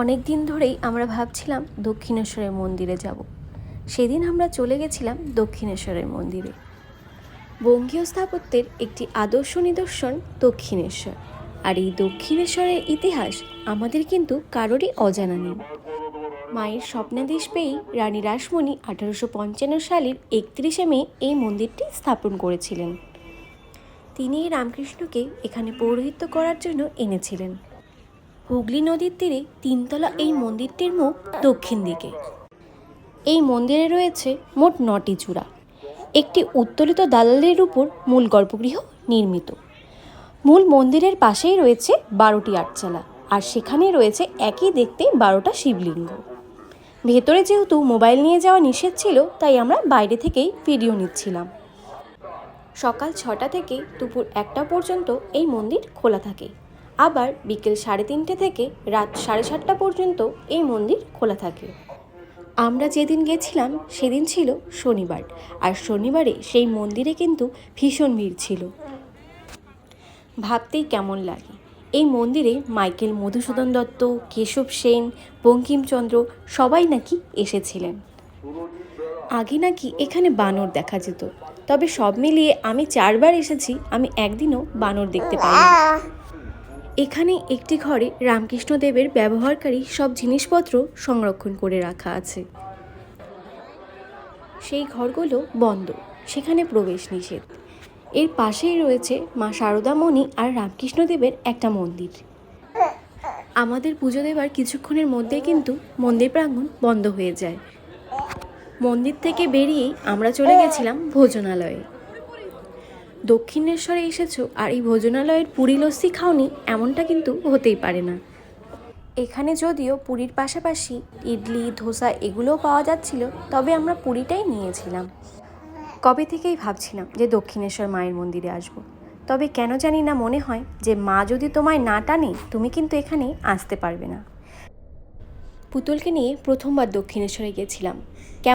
অনেক দিন ধরেই আমরা ভাবছিলাম দক্ষিণেশ্বরের মন্দিরে যাব। সেদিন আমরা চলে গেছিলাম দক্ষিণেশ্বরের মন্দিরে। বঙ্গীয় স্থাপত্যের একটি আদর্শ নিদর্শন দক্ষিণেশ্বর। আর এই দক্ষিণেশ্বরের ইতিহাস আমাদের কিন্তু কারোরই অজানা নেই। মায়ের স্বপ্নাদেশ পেয়েই রানী রাসমণি 1855 সালের 31শে মে এই মন্দিরটি স্থাপন করেছিলেন। তিনি রামকৃষ্ণকে এখানে পৌরোহিত্য করার জন্য এনেছিলেন। হুগলি নদীর তীরে তিনতলা এই মন্দিরটির মুখ দক্ষিণ দিকে। এই মন্দিরে রয়েছে মোট 9টি চূড়া। একটি উত্তোলিত দালানের উপর মূল গর্ভগৃহ নির্মিত। মূল মন্দিরের পাশেই রয়েছে 12টি আটচালা, আর সেখানে রয়েছে একই দেখতে 12টা শিবলিঙ্গ। ভেতরে যেহেতু মোবাইল নিয়ে যাওয়া নিষেধ ছিল, তাই আমরা বাইরে থেকেই ভিডিও নিচ্ছিলাম। সকাল 6টা থেকে দুপুর 1টা পর্যন্ত এই মন্দির খোলা থাকে। আবার বিকেল 3:30 থেকে রাত 7:30 পর্যন্ত এই মন্দির খোলা থাকে। আমরা যেদিন গেছিলাম সেদিন ছিল শনিবার, আর শনিবারে সেই মন্দিরে কিন্তু ভীষণ ভিড় ছিল। ভাবতেই কেমন লাগে, এই মন্দিরে মাইকেল মধুসূদন দত্ত, কেশব সেন, বঙ্কিমচন্দ্র সবাই নাকি এসেছিলেন। আগে নাকি এখানে বানর দেখা যেত, তবে সব মিলিয়ে আমি 4বার এসেছি, আমি একদিনও বানর দেখতে পাইনি। এখানে একটি ঘরে রামকৃষ্ণদেবের ব্যবহারকারী সব জিনিসপত্র সংরক্ষণ করে রাখা আছে। সেই ঘরগুলো বন্ধ, সেখানে প্রবেশ নিষেধ। এর পাশেই রয়েছে মা শারদামণি আর রামকৃষ্ণদেবের একটা মন্দির। আমাদের পুজো দেবার কিছুক্ষণের মধ্যেই কিন্তু মন্দির প্রাঙ্গণ বন্ধ হয়ে যায়। মন্দির থেকে বেরিয়েই আমরা চলে গেছিলাম ভোজনালয়ে। দক্ষিণেশ্বরে এসেছো আর এই ভোজনালয়ের পুরি লস্যি খাওনি, এমনটা কিন্তু হতেই পারে না। এখানে যদিও পুরীর পাশাপাশি ইডলি, ধোসা এগুলোও পাওয়া যাচ্ছিল, তবে আমরা পুরিটাই নিয়েছিলাম। কবে থেকেই ভাবছিলাম যে দক্ষিণেশ্বর মায়ের মন্দিরে আসব, তবে কেন জানি না মনে হয় যে মা যদি তোমায় না টানে, তুমি কিন্তু এখানে আসতে পারবে না। পুতুলকে নিয়ে প্রথমবার দক্ষিণেশ্বরে গেছিলাম।